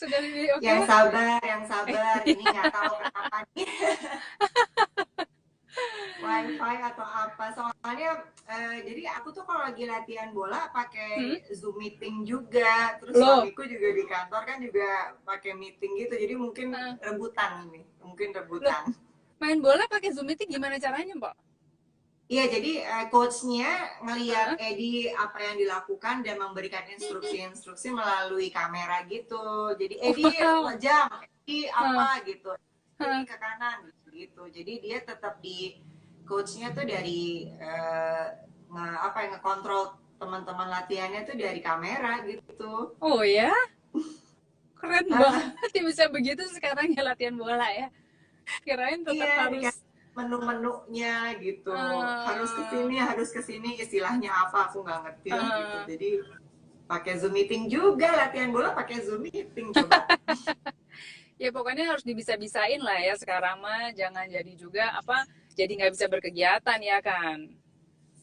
Sudah di oke. Yang sabar, yang sabar. Ini nggak tahu kenapa nih wifi atau apa. Soalnya jadi aku tuh kalau lagi latihan bola pakai Hmm? Zoom meeting juga. Terus Loh, suamiku juga di kantor kan juga pakai meeting gitu. Jadi mungkin eh, rebutan ini, mungkin loh, rebutan. main bola pakai Zoom meeting gimana caranya, Mbak? Iya, jadi coachnya ngelihat Heeh. Edi apa yang dilakukan dan memberikan instruksi-instruksi melalui kamera gitu. Jadi Edi Wow. jam, Edi Heeh, apa gitu, Edi heeh. ke kanan gitu. Jadi dia tetap di coachnya tuh dari apa yang ngekontrol teman-teman latihannya tuh dari kamera gitu. Oh ya, keren banget ya bisa begitu sekarang ya latihan bola ya. Kirain tetap Iya, harus dikasih menu-menunya gitu. eh Harus ke sini istilahnya apa aku nggak ngerti lah gitu. eh, Jadi pakai Zoom meeting juga, latihan bola pakai Zoom meeting coba. ya pokoknya harus dibisa-bisain lah ya sekarang mah jangan jadi juga apa jadi nggak bisa berkegiatan ya kan.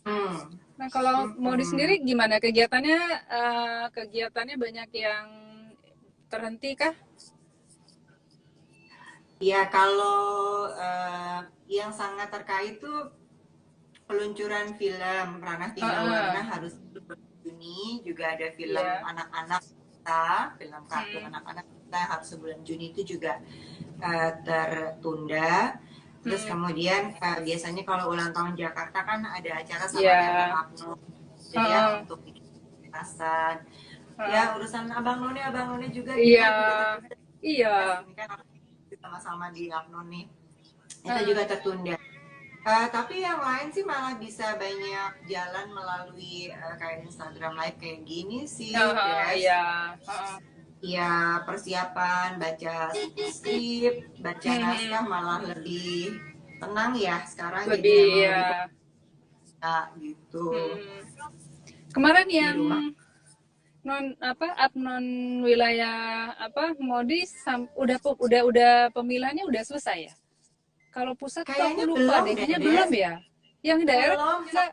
Hmm. Nah kalau mau di Mm-mm. sendiri gimana kegiatannya kegiatannya banyak yang terhenti kah? Ya kalau yang sangat terkait tuh peluncuran film Ranah Tiga Warna Heeh. harus Juni, juga ada film Iya. anak-anak kita, film kartun Hmm. anak-anak kita harus sebulan Juni itu juga tertunda. Terus Hmm. kemudian biasanya kalau ulang tahun Jakarta kan ada acara sama Herman Iya. Abno ya Heeh. untuk bikin petasan. Ya Heeh. urusan abang none juga Iya. kita juga tertunda. Yes, Iya. ini kan sama-sama di Abno nih. Itu juga Heeh. tertunda. Tapi yang lain sih malah bisa banyak jalan melalui kayak Instagram Live kayak gini sih, Heeh. Des. Iya. Heeh. Ya persiapan baca skrip, baca naskah Hmm. malah lebih tenang ya sekarang. Jadi Lebih memang lebih ya. kebuka gitu Hmm. Kemarin di yang rumah. non apa non wilayah apa Modi udah pemilihannya udah selesai ya. Kalau pusat tuh aku Kayaknya lupa belum deh, deh, kayaknya belum Des. ya. Yang daerah Belum, nggak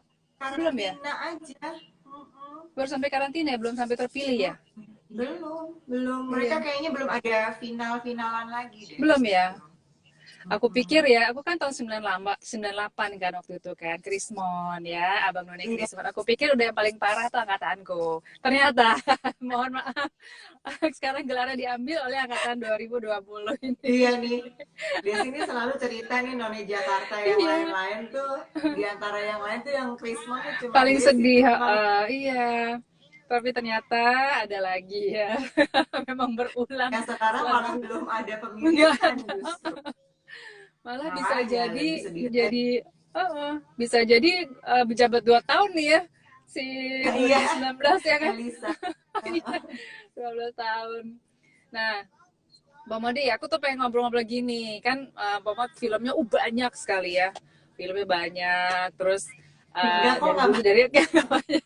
belum ya. karantina aja. Mm-mm. Baru sampai karantina ya, belum sampai terpilih ya. Belum. Mereka Iya, kayaknya belum ada final-finalan lagi deh belum ya. gitu. Aku pikir Mm-mm. ya, aku kan tahun 98 kan waktu itu kan, Krismon ya, Abang None Iya, Krismon. Aku pikir udah yang paling parah tuh angkatanku. Ternyata, mohon maaf, sekarang gelarnya diambil oleh angkatan 2020 ini. iya nih. Di sini selalu cerita nih Noni Jakarta yang Iya, lain-lain tuh, di antara yang lain tuh yang Krismon tuh cuman paling Desi sedih. doang. Iya. Tapi ternyata ada lagi ya. Memang berulang Yang sekarang selalu. malah belum ada Enggak pemilihan ada. justru. Malah bisa Makanya jadi lebih sedih lagi. bisa jadi pejabat 2 tahun nih ya si Iya, 2019 ya kan. Elisa. Iya, 12 tahun. Nah, Bang Modi, aku tuh pengen ngobrol-ngobrol gini. Kan Bang Modi filmnya banyak sekali ya. Filmnya banyak, terus Enggak kok dari nggak dulu dari banyak.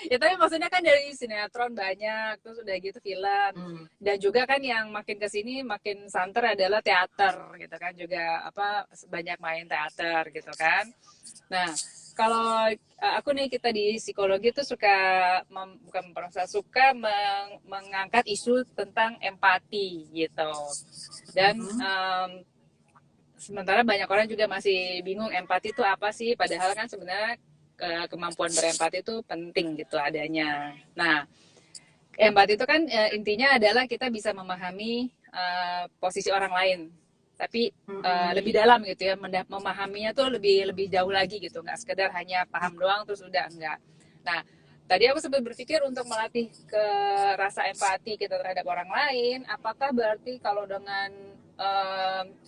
Ya tapi maksudnya kan dari sinetron banyak, terus udah gitu film. Hmm. Dan juga kan yang makin kesini makin santer adalah teater gitu kan juga apa banyak main teater gitu kan. Nah, kalau aku nih kita di psikologi tuh suka bukan memperasa suka mengangkat isu tentang empati gitu. Dan Mhm. sementara banyak orang juga masih bingung empati itu apa sih, padahal kan sebenarnya kemampuan berempati itu penting gitu adanya. Nah, empati itu kan intinya adalah kita bisa memahami posisi orang lain, tapi lebih Mhm. dalam gitu ya, memahaminya tuh lebih lebih jauh lagi gitu, nggak sekedar hanya paham doang terus udah enggak. Nah, tadi aku sempat berpikir untuk melatih ke rasa empati kita terhadap orang lain, apakah berarti kalau dengan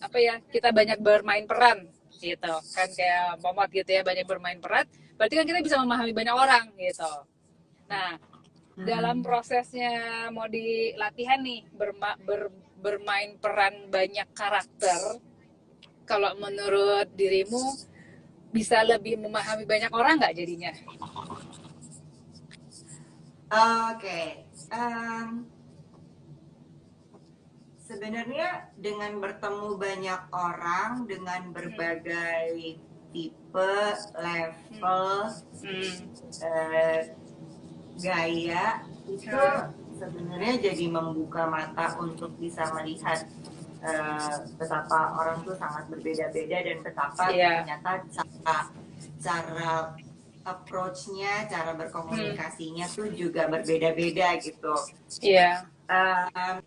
apa ya kita banyak bermain peran gitu kan kayak Momot gitu ya banyak bermain peran, berarti kan kita bisa memahami banyak orang gitu. Nah, dalam Mhm. prosesnya mau di latihan nih bermain peran banyak karakter, kalau menurut dirimu bisa lebih memahami banyak orang nggak jadinya? Oke. Em, Sebenarnya dengan bertemu banyak orang dengan Hmm. berbagai tipe, level, Hmm. eh, gaya itu Hmm. sebenarnya jadi membuka mata untuk bisa melihat betapa orang tuh sangat berbeda-beda dan betapa Iya. ternyata cara approach-nya, cara berkomunikasinya tuh juga berbeda-beda gitu. Iya. Uh,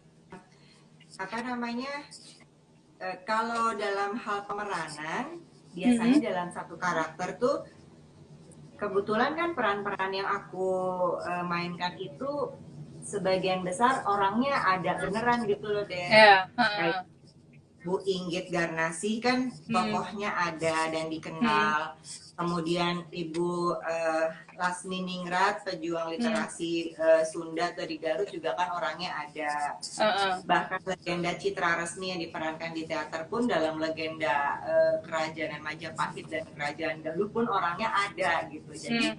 apa namanya? Kalau dalam hal pemeranan, biasanya dalam satu karakter tuh kebetulan kan peran-peran yang aku mainkan itu sebagian besar orangnya ada beneran gitu loh, Des. Iya. Kayak Bu Inggit Garnasi kan tokohnya ada dan dikenal. Kemudian Ibu Lasmi Ningrat, pejuang literasi Sunda dari Garut juga kan orangnya ada. Bahkan legenda Citra Resmi yang diperankan di teater pun dalam legenda Kerajaan Majapahit dan Kerajaan Galuh pun orangnya ada gitu. Jadi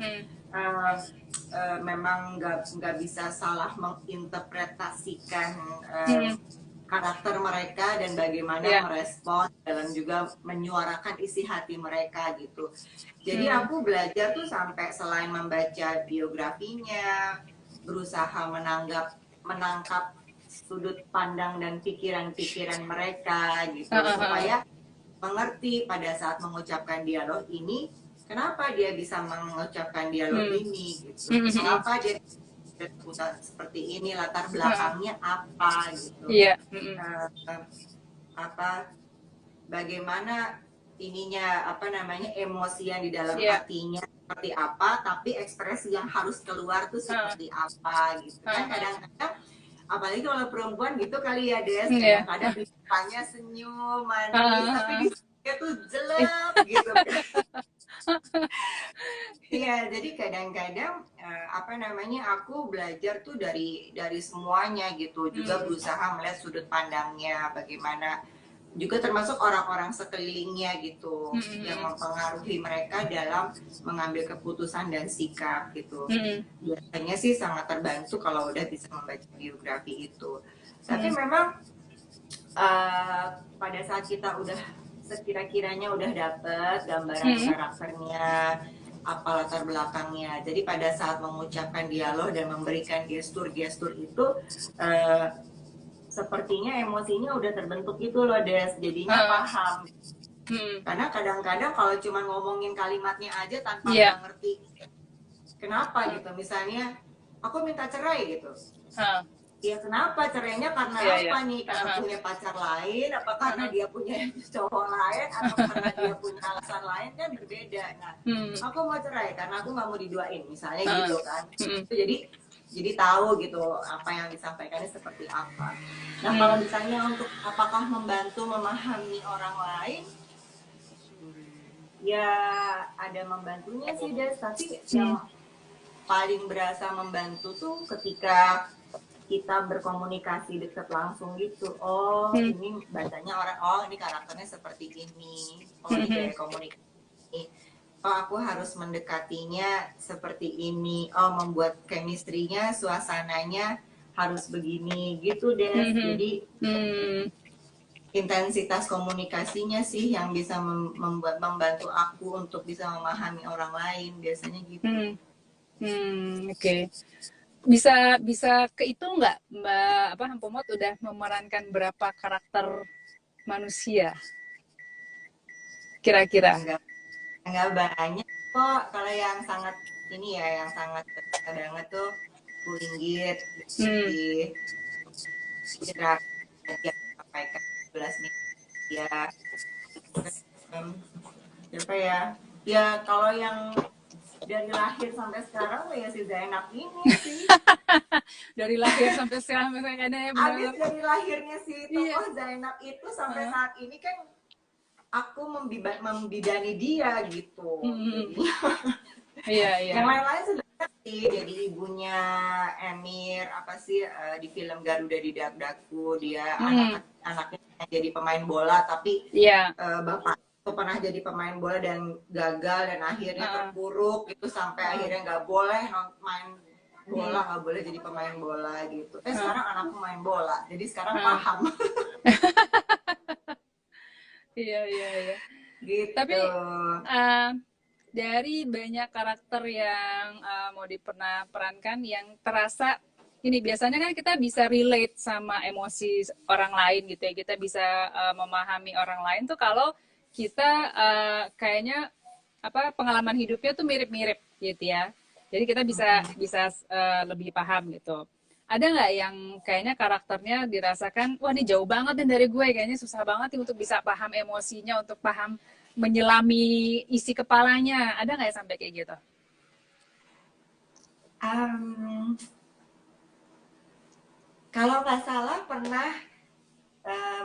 memang nggak bisa salah menginterpretasikan karakter mereka dan bagaimana merespon dalam juga menyuarakan isi hati mereka gitu. Jadi aku belajar tuh sampai selain membaca biografinya, berusaha menangkap sudut pandang dan pikiran-pikiran mereka gitu supaya mengerti pada saat mengucapkan dialog ini kenapa dia bisa mengucapkan dialog ini gitu. Kenapa dia berputar seperti ini, latar belakangnya apa gitu. Iya. Bagaimana ininya emosi yang di dalam hatinya seperti apa, tapi ekspresi yang harus keluar tuh seperti apa gitu. Kan kadang-kadang apalagi kalau perempuan gitu kali ya, Des, kadang-kadang ditanya senyum manis tapi dia tuh jelek gitu. Iya, jadi kadang-kadang aku belajar tuh dari semuanya gitu, juga berusaha melihat sudut pandangnya bagaimana, juga termasuk orang-orang sekelilingnya gitu yang mempengaruhi mereka dalam mengambil keputusan dan sikap gitu. Biasanya sih sangat terbantu kalau udah bisa membaca biografi itu. Tapi memang pada saat kita udah sekira-kiranya udah dapet gambaran karakternya, apa latar belakangnya. Jadi pada saat mengucapkan dialog dan memberikan gestur-gestur itu sepertinya emosinya udah terbentuk gitu loh, Des. Jadinya paham. Karena kadang-kadang kalau cuma ngomongin kalimatnya aja tanpa ngerti kenapa gitu. Misalnya aku minta cerai gitu. Ya kenapa cerainya karena apa nih? Karena punya pacar lain, apa karena dia punya cowok lain, atau karena dia punya alasan lain, kan berbeda. Nah, aku mau cerai karena aku nggak mau diduain, misalnya gitu kan. Jadi tahu gitu apa yang disampaikannya seperti apa. Nah kalau misalnya untuk apakah membantu memahami orang lain, ya ada membantunya sih, Des. Tapi yang paling berasa membantu tuh ketika kita berkomunikasi dekat langsung gitu. Oh, ini bacanya orang, oh ini karakternya seperti ini. Oh, ini gaya komunikasi. Oh, aku harus mendekatinya seperti ini. Oh, membuat chemistry-nya, suasananya harus begini gitu, Des. Jadi intensitas komunikasinya sih yang bisa membantu aku untuk bisa memahami orang lain, biasanya gitu. Oke. Bisa ke itu nggak, Mbak Hampomot udah memerankan berapa karakter manusia kira-kira? Enggak banyak kok. Kalau yang sangat ini ya, yang sangat banget tuh Bu Inggit di Citra yang sampaikan 11 nih ya. Siapa ya? Ya kalau yang dari lahir sampai sekarang ya si Zainab ini sih. Dari lahir sampai sekarang misalnya abis dari lahirnya si tokoh Zainab itu sampai saat ini kan aku membidani dia gitu. Iya. Yang lain-lain sudah sih, jadi ibunya Emir apa sih di film Garuda di Dakdaku, dia anaknya jadi pemain bola tapi bapak itu pernah jadi pemain bola dan gagal dan akhirnya terpuruk itu sampai akhirnya nggak boleh main bola, nggak boleh jadi pemain bola gitu. Sekarang anakku main bola, jadi sekarang paham. Iya. Gitu. Tapi dari banyak karakter yang mau diperankan, yang terasa ini biasanya kan kita bisa relate sama emosi orang lain gitu ya. Kita bisa memahami orang lain tuh kalau kita kayaknya apa pengalaman hidupnya tuh mirip-mirip gitu ya. Jadi kita bisa lebih paham gitu. Ada nggak yang kayaknya karakternya dirasakan, wah ini jauh banget nih dari gue, kayaknya susah banget nih untuk bisa paham emosinya, untuk paham menyelami isi kepalanya. Ada nggak yang sampai kayak gitu? Kalau nggak salah pernah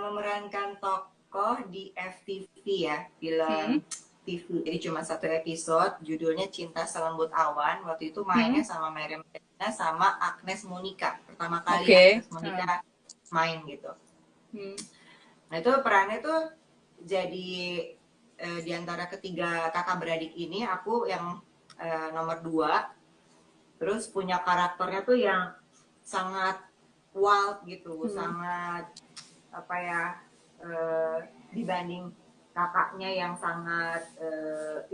memerankan tokoh di FTV ya, film TV. Jadi cuma satu episode, judulnya Cinta Selembut Awan. Waktu itu mainnya sama Meriam Bellina sama Agnes Monica. Pertama kali Agnes Monica main gitu. Nah itu perannya tuh jadi di antara ketiga kakak beradik ini, aku yang nomor 2. Terus punya karakternya tuh yang sangat wild gitu, sangat apa ya, dibanding kakaknya yang sangat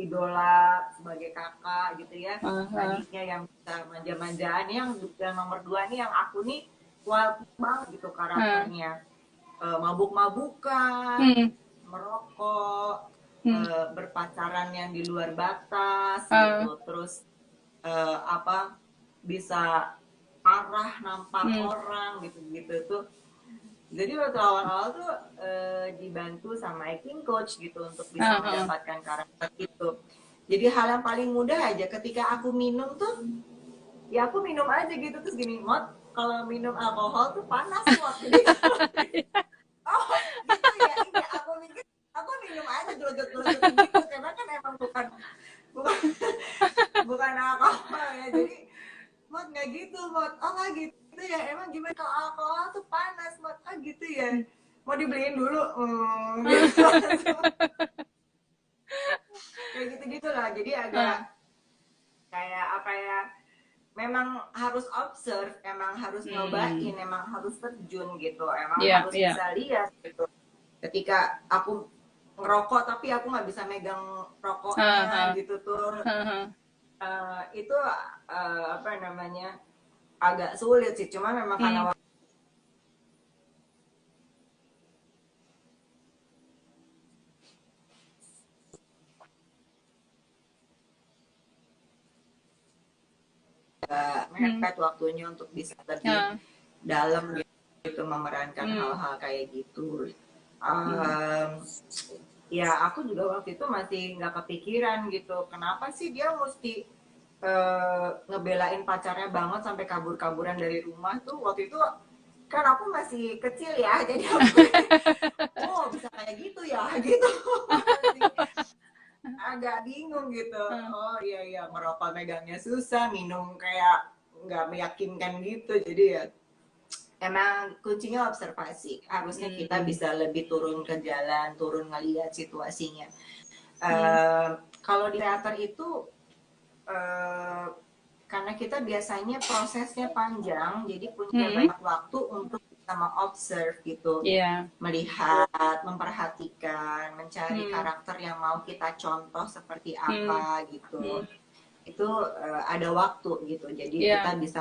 idola sebagai kakak gitu ya, adiknya yang bisa manja-manjaan, yang nomor 2 nih yang aku nih wild banget gitu karakternya, mabuk-mabukan, merokok, berpacaran yang di luar batas gitu, terus apa bisa marah nampar orang gitu-gitu tuh. Jadi waktu awal-awal tuh dibantu sama acting coach gitu untuk bisa mendapatkan karakter itu. Jadi hal yang paling mudah aja ketika aku minum tuh, ya aku minum aja gitu, terus gini, Mot, kalau minum alkohol tuh panas waktu gitu. Oh gitu ya, iya aku mikir aku minum aja geleget-geleget gitu, karena kan emang bukan alkohol ya, jadi Mot nggak gitu, Mot. Oh nggak gitu ya, emang gimana kalau alkohol tuh panas, Mot? Oh gitu ya, mau dibeliin dulu, gitu. Kayak gitu-gitu lah, jadi agak kayak apa ya, memang harus observe, emang harus nyobain, emang harus terjun gitu, emang harus bisa lihat gitu. Ketika aku ngerokok tapi aku nggak bisa megang rokoknya gitu tuh, itu apa namanya, agak sulit sih, cuma memang karena mepet waktunya untuk bisa lebih dalam gitu memerankan hal-hal kayak gitu. Ya aku juga waktu itu masih nggak kepikiran gitu, kenapa sih dia mesti ngebelain pacarnya banget sampai kabur-kaburan dari rumah tuh. Waktu itu kan aku masih kecil ya, jadi aku oh bisa kayak gitu ya gitu. Agak bingung gitu. Oh iya iya, merokok megangnya susah, minum kayak nggak meyakinkan gitu. Jadi ya emang kuncinya observasi. Harusnya kita bisa lebih turun ke jalan, turun ngelihat situasinya. Kalau di teater itu karena kita biasanya prosesnya panjang, jadi punya banyak waktu untuk bisa mengobserve gitu, melihat, memperhatikan, mencari karakter yang mau kita contoh seperti apa gitu. Itu ada waktu gitu, jadi kita bisa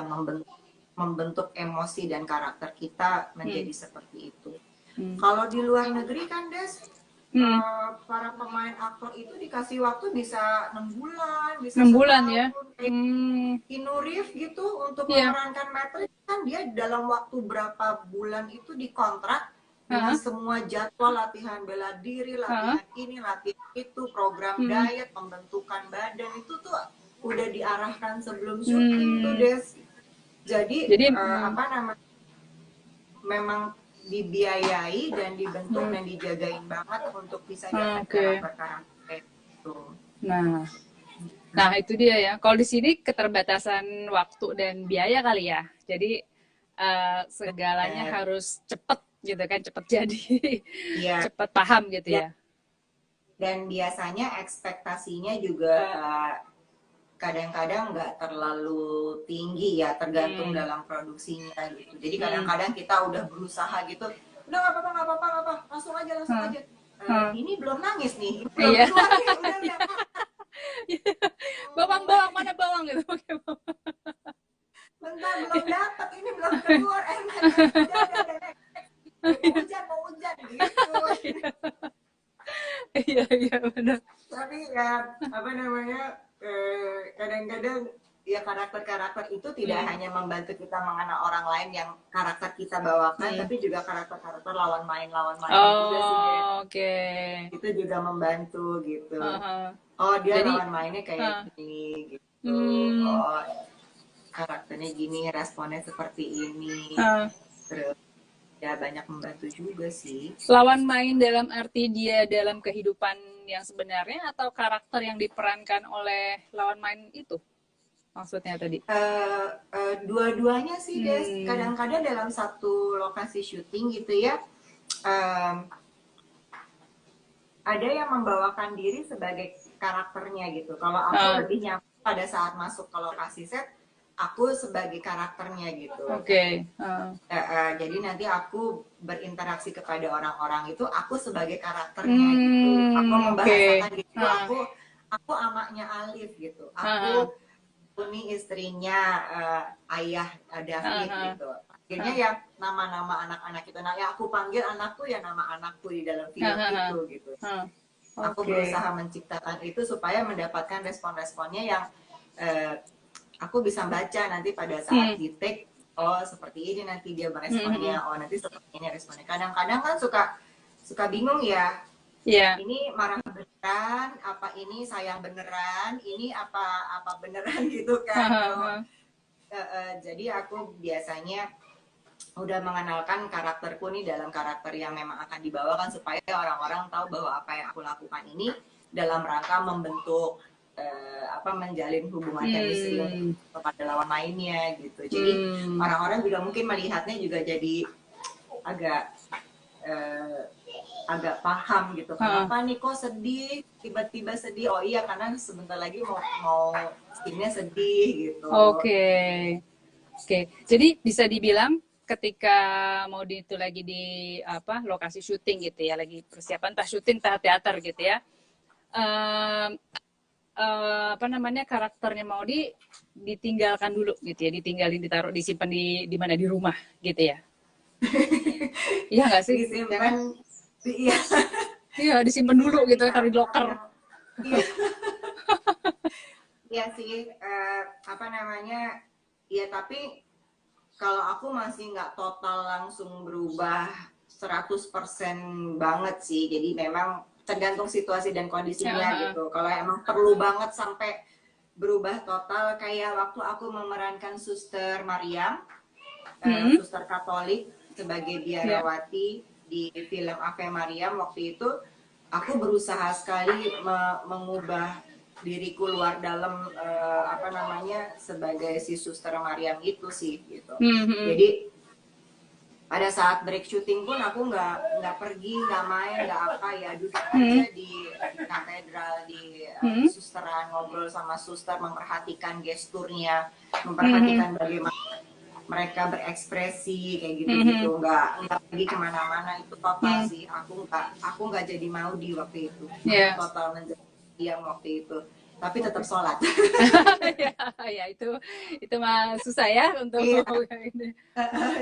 membentuk emosi dan karakter kita menjadi seperti itu. Kalau di luar negeri kan Des, para pemain aktor itu dikasih waktu bisa 6 bulan, bisa 6 bulan setahun, ya. Keanu Reeves gitu untuk memerankan Matrix kan dia dalam waktu berapa bulan itu dikontrak dengan semua jadwal latihan bela diri, latihan ini, latihan itu, program diet, pembentukan badan itu tuh udah diarahkan sebelum syuting tuh Des. Jadi apa namanya, memang dibiayai dan dibentuk dan dijagain banget untuk bisa dapat karakter-karakter itu. Nah itu dia ya. Kalau di sini keterbatasan waktu dan biaya kali ya. Jadi segalanya harus cepet gitu kan, cepet jadi, cepet paham gitu ya. Dan biasanya ekspektasinya juga kadang-kadang nggak terlalu tinggi ya, tergantung dalam produksinya gitu. Jadi kadang-kadang kita udah berusaha gitu, udah nggak apa-apa, langsung aja. Ini belum nangis nih, ini belum keluar nih, udah. Bawang mana bawang gitu. bentar belum dapat, ini belum keluar, udah, mau hujan gitu. Iya, iya benar. Tapi ya apa namanya, kadang-kadang ya karakter-karakter itu tidak hanya membantu kita mengenal orang lain yang karakter kita bawakan, tapi juga karakter-karakter lawan main juga sih, Jen. Oke. Itu juga membantu gitu. Uh-huh. Oh dia Jadi, lawan mainnya kayak gini gitu. hmm, Oh karakternya gini, responnya seperti ini. Terus ya banyak membantu juga sih. lawan main dalam arti dia dalam kehidupan yang sebenarnya atau karakter yang diperankan oleh lawan main itu? Maksudnya tadi? Dua-duanya sih, Des. Kadang-kadang dalam satu lokasi syuting gitu ya, ada yang membawakan diri sebagai karakternya gitu. Kalau aku lebih nyaman pada saat masuk ke lokasi set, aku sebagai karakternya gitu. Oke. Jadi nanti aku berinteraksi kepada orang-orang itu, aku sebagai karakternya gitu. Aku membahasakan gitu. Aku amaknya Alif gitu. Aku ini istrinya ayah David gitu. Akhirnya ya nama-nama anak-anak itu. Nah, ya aku panggil anakku ya nama anakku di dalam film itu gitu. Aku berusaha menciptakan itu supaya mendapatkan respon-responnya yang aku bisa baca nanti pada saat di take. Oh seperti ini nanti dia beresponnya. Oh nanti seperti ini responnya. Kadang-kadang kan suka bingung ya. Yeah. Ini marah beneran, apa ini sayang beneran, ini apa beneran gitu kan. Jadi aku biasanya udah mengenalkan karakterku nih dalam karakter yang memang akan dibawakan supaya orang-orang tahu bahwa apa yang aku lakukan ini dalam rangka membentuk menjalin hubungan chemistry kepada lawan mainnya gitu. Jadi orang-orang juga mungkin melihatnya juga jadi agak paham gitu. Kenapa nih kok sedih, tiba-tiba sedih? Oh iya karena sebentar lagi mau scene-nya sedih gitu. Oke. Jadi bisa dibilang ketika mau itu lagi di lokasi syuting gitu ya, lagi persiapan tas syuting tahap teater gitu ya. Karakternya mau ditinggalkan dulu gitu ya, ditinggalin, ditaruh, disimpan di mana, di rumah gitu ya. Iya nggak sih? Disimpan, iya. Iya, disimpan dulu gitu, taruh di locker. Iya sih, ya tapi kalau aku masih nggak total langsung berubah 100% banget sih, jadi memang tergantung situasi dan kondisinya gitu. Kalau emang perlu banget sampai berubah total, kayak waktu aku memerankan Suster Mariam, Suster Katolik sebagai biarawati di film Ave Mariam, waktu itu aku berusaha sekali mengubah diriku luar dalam sebagai si Suster Mariam itu sih gitu. Jadi pada saat break syuting pun aku nggak pergi, nggak main, nggak apa, ya duduk aja di katedral, di susteran, ngobrol sama suster, memperhatikan gesturnya, memperhatikan bagaimana mereka berekspresi kayak gitu-gitu. Nggak pergi kemana-mana, itu total sih. Aku nggak jadi mau di waktu itu. Aku total menjadi diam waktu itu. Tapi tetap sholat. Ya itu mah susah ya untuk ini.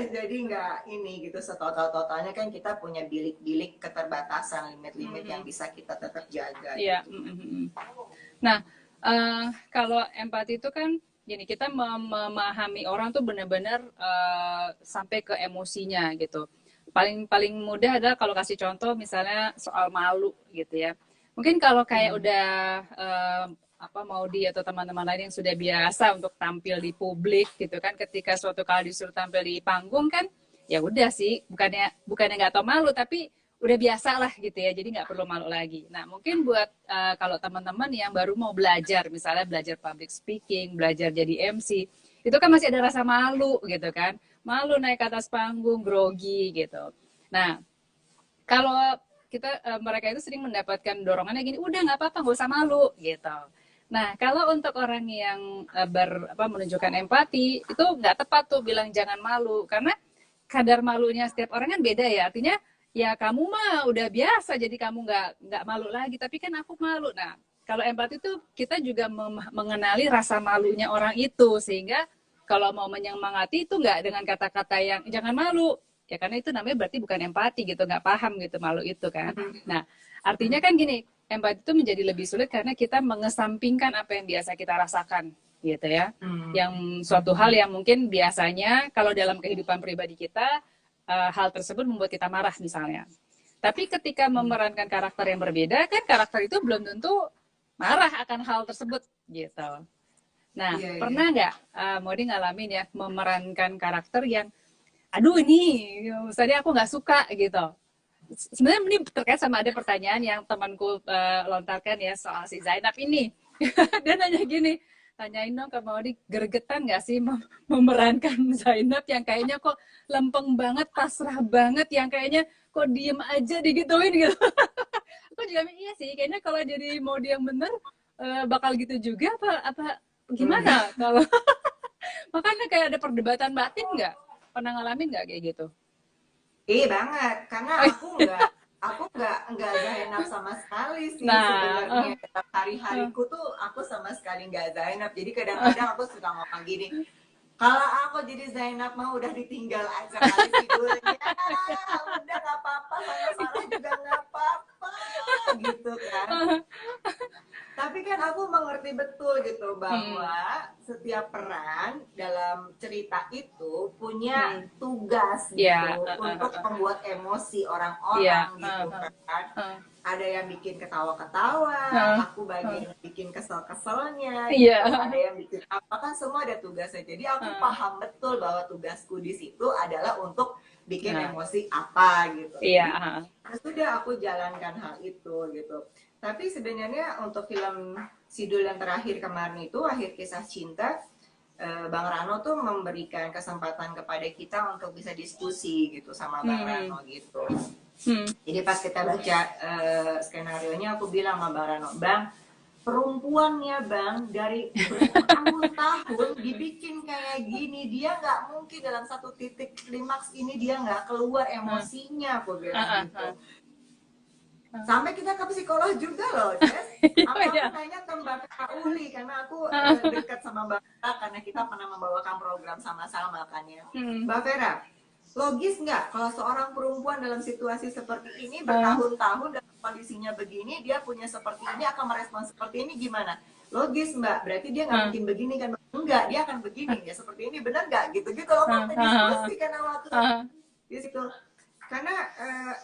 Jadi nggak ini gitu, setotal-totalnya kan kita punya bilik-bilik keterbatasan, limit-limit yang bisa kita tetap jaga. Iya. Gitu. Nah, kalau empati itu kan gini, kita memahami orang tuh benar-benar sampai ke emosinya gitu. Paling mudah adalah kalau kasih contoh misalnya soal malu gitu ya. Mungkin kalau kayak udah Maudi atau teman-teman lain yang sudah biasa untuk tampil di publik gitu kan, ketika suatu kali disuruh tampil di panggung kan ya udah sih, bukannya nggak tahu malu, tapi udah biasa lah gitu ya, jadi nggak perlu malu lagi. Nah mungkin buat kalau teman-teman yang baru mau belajar, misalnya belajar public speaking, belajar jadi MC, itu kan masih ada rasa malu gitu kan, malu naik ke atas panggung, grogi gitu. Nah kalau mereka itu sering mendapatkan dorongannya gini, udah nggak apa-apa, nggak usah malu gitu. Nah, kalau untuk orang yang menunjukkan empati, itu nggak tepat tuh bilang jangan malu, karena kadar malunya setiap orang kan beda ya. Artinya ya kamu mah udah biasa, jadi kamu nggak malu lagi, tapi kan aku malu. Nah, kalau empati itu kita juga mengenali rasa malunya orang itu, sehingga kalau mau menyemangati itu nggak dengan kata-kata yang jangan malu, ya karena itu namanya berarti bukan empati gitu, nggak paham gitu malu itu kan. Nah, artinya kan gini, empati itu menjadi lebih sulit karena kita mengesampingkan apa yang biasa kita rasakan gitu ya. Yang suatu hal yang mungkin biasanya kalau dalam kehidupan pribadi kita hal tersebut membuat kita marah misalnya. Tapi ketika memerankan karakter yang berbeda kan karakter itu belum tentu marah akan hal tersebut gitu. Nah, pernah nggak Modi ngalamin ya memerankan karakter yang, aduh ini, misalnya aku nggak suka gitu. Sebenarnya ini terkait sama ada pertanyaan yang temanku lontarkan ya soal si Zainab ini. Dia nanya gini, tanyain dong ke Modi, gregetan nggak sih memerankan Zainab yang kayaknya kok lempeng banget, pasrah banget, yang kayaknya kok diem aja digituin gitu. Aku juga iya sih, kayaknya kalau jadi Modi yang bener bakal gitu juga apa gimana kalau makanya kayak ada perdebatan batin nggak, pernah ngalamin nggak kayak gitu? Banget, karena aku nggak Zainab sama sekali sih sebenarnya. Dalam hari-hariku tuh aku sama sekali nggak Zainab. Jadi kadang-kadang aku suka ngomong gini, kalau aku jadi Zainab mah udah ditinggal aja kali tidurnya, udah nggak apa-apa, sama Sarah juga nggak apa-apa gitu kan. Tapi kan aku mengerti betul gitu bahwa setiap peran dalam cerita itu punya tugas gitu untuk membuat emosi orang-orang gitu kan. Ada yang bikin ketawa-ketawa, aku bagian yang bikin kesel-keselnya gitu. Ada yang bikin apa, kan semua ada tugasnya. Jadi aku paham betul bahwa tugasku di situ adalah untuk bikin emosi apa gitu. Sudah aku jalankan hal itu gitu. Tapi sebenarnya untuk film Sidul yang terakhir kemarin itu, Akhir Kisah Cinta, Bang Rano tuh memberikan kesempatan kepada kita untuk bisa diskusi gitu sama Bang Rano gitu. Jadi pas kita baca skenario-nya, aku bilang sama Bang Rano, Bang, perempuannya Bang dari bertahun-tahun dibikin kayak gini, dia nggak mungkin dalam satu titik klimaks ini dia nggak keluar emosinya, aku bilang gitu. Sampai kita ke psikolog juga loh, Jess. Aku tanya ke Mbak Vera Uli, karena aku dekat sama Mbak Vera, karena kita pernah membawakan program sama-sama kan ya. Mbak Vera, logis nggak kalau seorang perempuan dalam situasi seperti ini bertahun-tahun dalam kondisinya begini, dia punya seperti ini, akan merespon seperti ini gimana? Logis Mbak, berarti dia nggak mungkin begini kan? Enggak, dia akan begini ya, seperti ini, benar nggak? Gitu-gitu loh, kita diskusi kan waktu di situ. Karena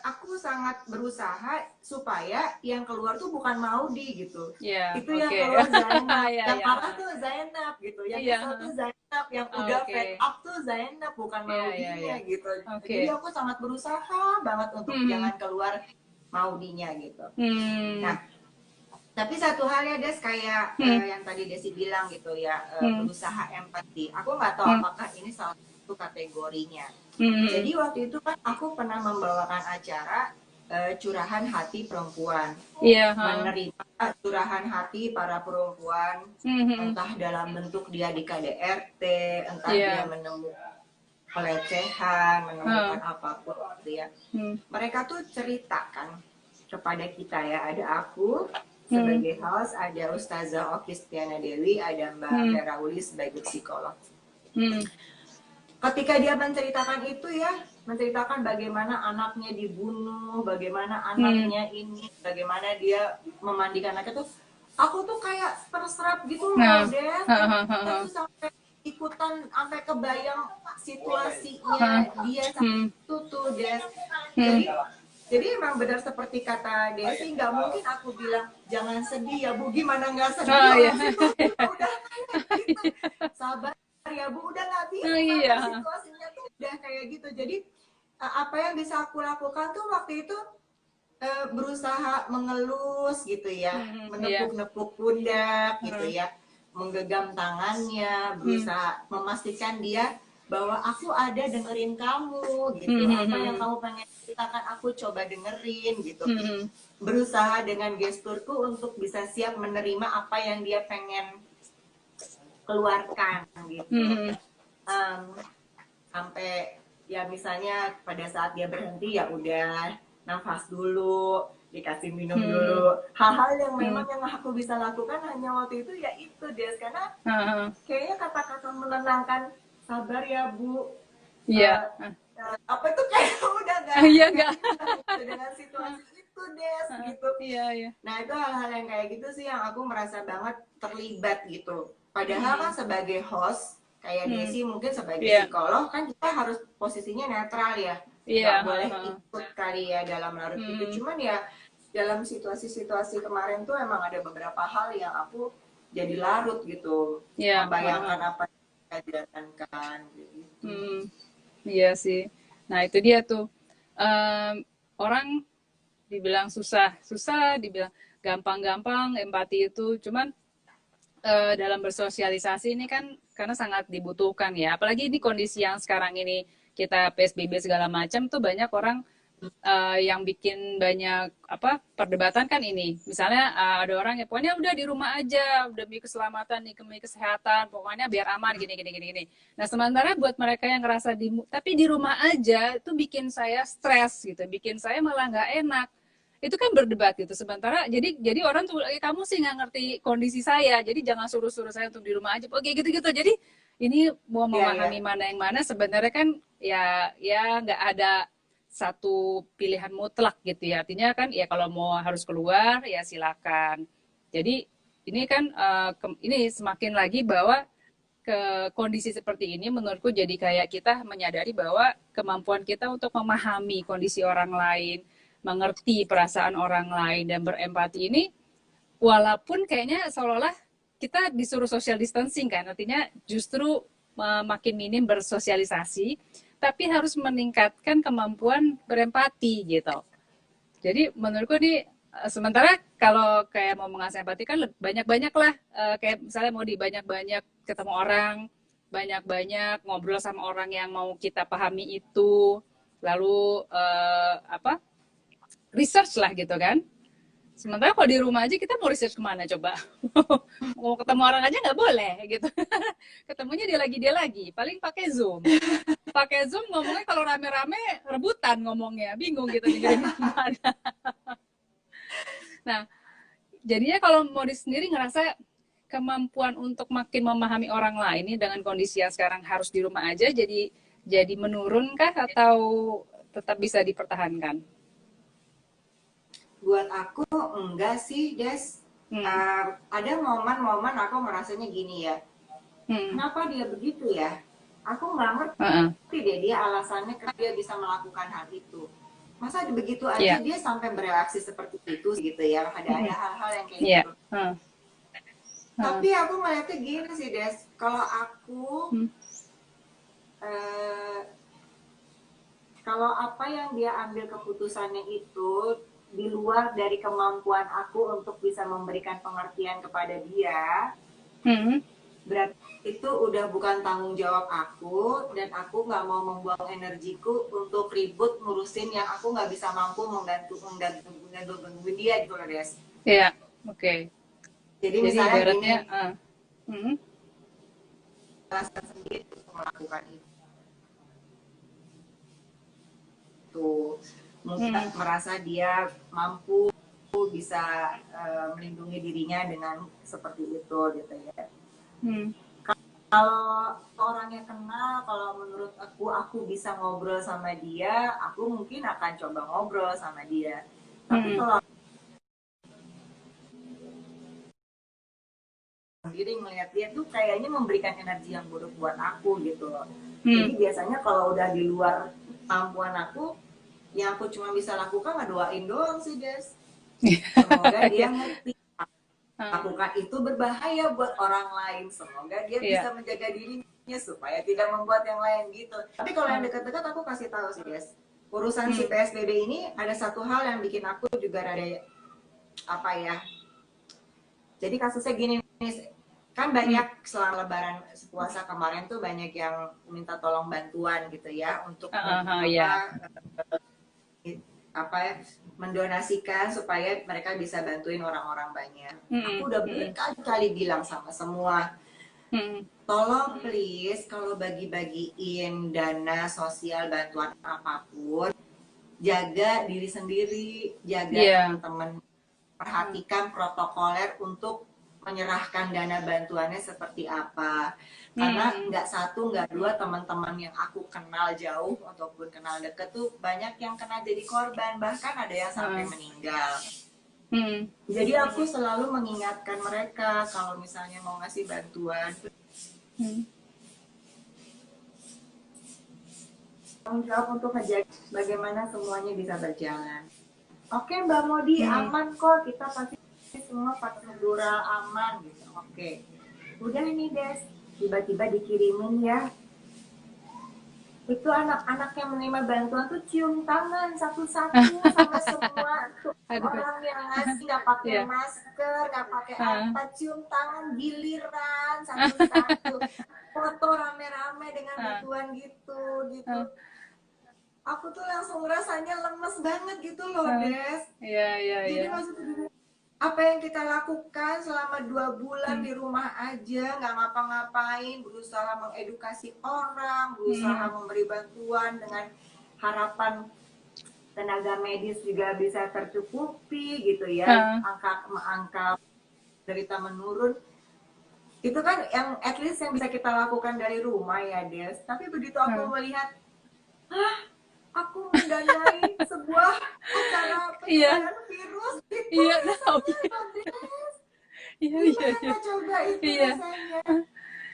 aku sangat berusaha supaya yang keluar tuh bukan Maudi gitu. Itu yang keluar Zainab, yang marah tuh Zainab gitu, yang kesel tuh Zainab, yang udah fed up tuh Zainab, bukan Maudinya gitu. Jadi aku sangat berusaha banget untuk jangan keluar Maudinya gitu. Nah, tapi satu hal ya Des, kayak yang tadi Desi bilang gitu ya, berusaha empati. Aku nggak tahu apakah ini salah satu kategorinya. Jadi waktu itu kan aku pernah membawakan acara curahan hati perempuan, menerima curahan hati para perempuan, entah dalam bentuk dia di KDRT, entah dia menemukan pelecehan, menemukan apapun gitu ya. Mereka tuh ceritakan kepada kita ya, ada aku sebagai host, ada Ustazah Okistiana Dewi, ada Mbak Vera Uli sebagai psikolog. Ketika dia menceritakan itu ya, menceritakan bagaimana anaknya dibunuh, bagaimana anaknya ini, bagaimana dia memandikan anaknya tuh, aku tuh kayak terserap gitu loh, Des. Terus sampai ikutan, sampai kebayang situasinya dia sampai itu tuh, Des. Jadi emang benar seperti kata Desi, nggak mungkin aku bilang jangan sedih ya Bu, gimana nggak sedih? Udah gitu, sabar ya Bu, udah nggak bisa, situasinya tuh udah kayak gitu. Jadi apa yang bisa aku lakukan tuh waktu itu berusaha mengelus gitu ya, menepuk-nepuk pundak gitu ya, menggenggam tangannya, berusaha memastikan dia bahwa aku ada dengerin kamu gitu, apa yang kamu pengen ceritakan aku coba dengerin gitu. Berusaha dengan gesturku untuk bisa siap menerima apa yang dia pengen keluarkan gitu. Sampai ya misalnya pada saat dia berhenti ya udah nafas dulu, dikasih minum dulu. Hal-hal yang memang yang aku bisa lakukan hanya waktu itu ya itu Des, karena kayaknya kata-kata menenangkan, sabar ya Bu, Iya. apa itu kayak udah Iya nggak? dengan situasi itu Des gitu. Iya. Nah itu hal-hal yang kayak gitu sih yang aku merasa banget terlibat gitu. Padahal kan sebagai host kayak Desi mungkin sebagai psikolog kan kita harus posisinya netral ya, nggak boleh ikut kali ya dalam larut itu. Cuman ya dalam situasi-situasi kemarin tuh emang ada beberapa hal yang aku jadi larut gitu, membayangkan apa yang dijalankan gitu. Iya sih. Nah itu dia tuh, orang dibilang susah, dibilang gampang, empati itu. Cuman dalam bersosialisasi ini kan karena sangat dibutuhkan ya. Apalagi ini kondisi yang sekarang ini kita PSBB segala macam tuh banyak orang yang bikin banyak perdebatan kan ini. Misalnya ada orang yang pokoknya udah di rumah aja demi keselamatan nih, demi kesehatan, pokoknya biar aman gini. Nah, sementara buat mereka yang ngerasa tapi di rumah aja itu bikin saya stres gitu, bikin saya malah nggak enak. Itu kan berdebat gitu. Sementara jadi orang tuh kamu sih nggak ngerti kondisi saya, jadi jangan suruh saya untuk di rumah aja. Oke gitu. Jadi ini mau memahami mana yang mana sebenarnya kan ya nggak ada satu pilihan mutlak gitu ya. Artinya kan ya kalau mau harus keluar ya silakan. Jadi ini kan ini semakin lagi bahwa ke kondisi seperti ini menurutku jadi kayak kita menyadari bahwa kemampuan kita untuk memahami kondisi orang lain, mengerti perasaan orang lain dan berempati ini walaupun kayaknya seolah-olah kita disuruh social distancing kan, artinya justru makin minim bersosialisasi, tapi harus meningkatkan kemampuan berempati gitu. Jadi menurutku ini sementara kalau kayak mau mengasah empati kan banyak-banyak lah, kayak misalnya mau banyak-banyak ketemu orang, banyak-banyak ngobrol sama orang yang mau kita pahami itu, lalu research lah gitu kan. Sementara kalau di rumah aja kita mau research kemana coba? Mau ketemu orang aja nggak boleh gitu. Ketemunya dia lagi. Paling pakai Zoom. Pakai Zoom ngomongnya kalau rame-rame rebutan ngomongnya. Bingung gitu dengerin kemana. Nah, jadinya kalau Modi sendiri ngerasa kemampuan untuk makin memahami orang lain ini dengan kondisi yang sekarang harus di rumah aja jadi menurunkah atau tetap bisa dipertahankan? Buat aku enggak sih Des. Ada momen-momen aku merasanya gini ya, kenapa dia begitu ya, aku nggak ngerti deh dia alasannya kenapa dia bisa melakukan hal itu, masa begitu aja dia sampai bereaksi seperti itu gitu ya. Ada hal-hal yang kayak gitu. Tapi aku ngeliatnya gini sih Des, kalau aku kalau apa yang dia ambil keputusannya itu di luar dari kemampuan aku untuk bisa memberikan pengertian kepada dia, berarti itu udah bukan tanggung jawab aku, dan aku nggak mau membuang energiku untuk ribut ngurusin yang aku nggak bisa mampu membantu dia gitu loh Des. Iya, oke. Jadi misalnya ibaratnya, gini, alasan sendiri untuk melakukan itu. Mungkin merasa dia mampu bisa melindungi dirinya dengan seperti itu gitu ya. Kalau orangnya kenal, kalau menurut aku bisa ngobrol sama dia, aku mungkin akan coba ngobrol sama dia. Tapi kalau sendiri ngeliat dia tuh kayaknya memberikan energi yang buruk buat aku gitu loh. Jadi biasanya kalau udah di luar kemampuan aku, yang aku cuma bisa lakukan ngedoain doang sih Des. Semoga dia ngerti lakukan itu berbahaya buat orang lain. Semoga dia bisa menjaga dirinya supaya tidak membuat yang lain gitu. Tapi kalau yang dekat-dekat aku kasih tahu sih Des, urusan si PSBB ini ada satu hal yang bikin aku juga rada jadi kasusnya gini nih, kan banyak selama lebaran puasa kemarin tuh banyak yang minta tolong bantuan gitu ya untuk mendonasikan supaya mereka bisa bantuin orang-orang banyak. Aku udah berkali-kali bilang sama semua, tolong please kalau bagi-bagiin dana sosial bantuan apapun, jaga diri sendiri, jaga teman-teman, perhatikan protokoler untuk menyerahkan dana bantuannya seperti apa. Karena nggak satu, nggak dua teman-teman yang aku kenal jauh ataupun kenal deket tuh banyak yang kena jadi korban, bahkan ada yang sampai meninggal. Jadi aku selalu mengingatkan mereka kalau misalnya mau ngasih bantuan, tanggung jawab untuk ngejaga bagaimana semuanya bisa berjalan. Oke Mbak Modi, aman kok, kita pasti semua prosedural aman gitu. Oke, udah ini Des, tiba-tiba dikirimin ya, itu anak-anak yang menerima bantuan tuh cium tangan satu-satu sama semua tuh orang yang ngasih, nggak pakai masker, nggak pakai apa, cium tangan giliran satu-satu, foto rame-rame dengan bantuan gitu. Aku tuh langsung rasanya lemes banget gitu loh, Des. Jadi maksudnya apa yang kita lakukan selama 2 bulan di rumah aja, nggak ngapa-ngapain, berusaha mengedukasi orang, berusaha memberi bantuan dengan harapan tenaga medis juga bisa tercukupi gitu ya, angka derita menurun. Itu kan yang at least yang bisa kita lakukan dari rumah ya, Des. Tapi begitu aku melihat, aku mendanai sebuah acara penyebaran virus itu gimana coba itu rasanya.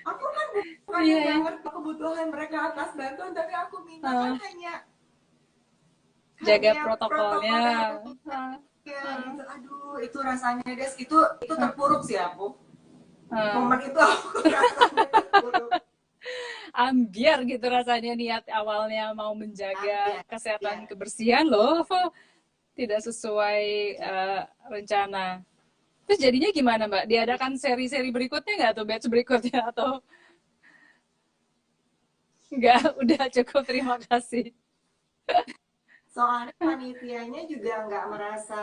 Aku kan bukan yang ngerti kebutuhan mereka atas bantuan, tapi aku minta kan hanya jaga protokolnya. Gitu. Aduh, itu rasanya Des, itu terpuruk sih aku. Momen itu aku rasanya terpuruk. Ambiar gitu rasanya, niat awalnya mau menjaga kesehatan kebersihan loh tidak sesuai rencana. Terus jadinya gimana Mbak? Diadakan seri-seri berikutnya nggak tuh, batch berikutnya atau nggak? Udah cukup, terima kasih. Soalnya panitianya juga nggak merasa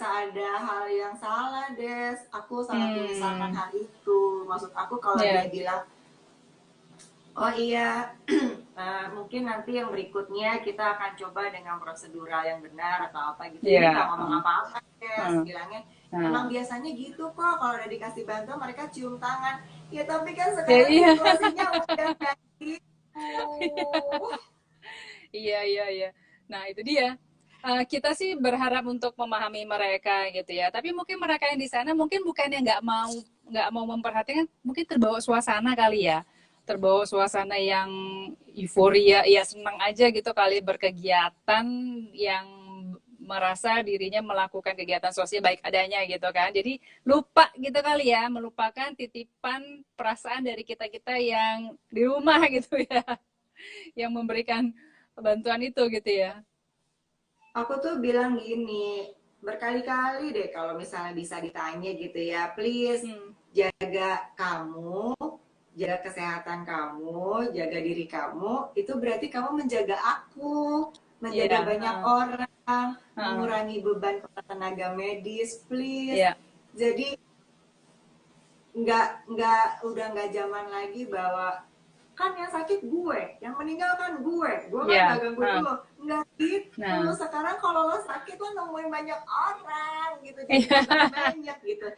ada hal yang salah, Des. Aku sangat menyesalkan hal itu. Maksud aku kalau dia bilang, oh iya, mungkin nanti yang berikutnya kita akan coba dengan prosedural yang benar atau apa gitu. Dia nggak ngomong apa-apa, Des. Bilangnya, emang biasanya gitu kok, kalau udah dikasih bantuan mereka cium tangan. Ya tapi kan sekarang situasinya udah kayak gitu. Iya. Nah itu dia. Kita sih berharap untuk memahami mereka gitu ya. Tapi mungkin mereka yang di sana mungkin bukannya nggak mau memperhatikan, mungkin terbawa suasana kali ya. Terbawa suasana yang euforia, ya senang aja gitu kali berkegiatan, yang merasa dirinya melakukan kegiatan sosial baik adanya gitu kan. Jadi lupa gitu kali ya, melupakan titipan perasaan dari kita-kita yang di rumah gitu ya. Yang memberikan bantuan itu gitu ya. Aku tuh bilang gini, berkali-kali deh kalau misalnya bisa ditanya gitu ya, please jaga kamu, jaga kesehatan kamu, jaga diri kamu, itu berarti kamu menjaga aku, menjaga banyak orang, mengurangi beban tenaga medis, please. Jadi udah nggak zaman lagi bahwa kan yang sakit gue, yang meninggal kan gue kan gak ganggu dulu, nggak gitu. Sekarang kalau lo sakit lo nemuin banyak orang gitu, jadi banyak gitu.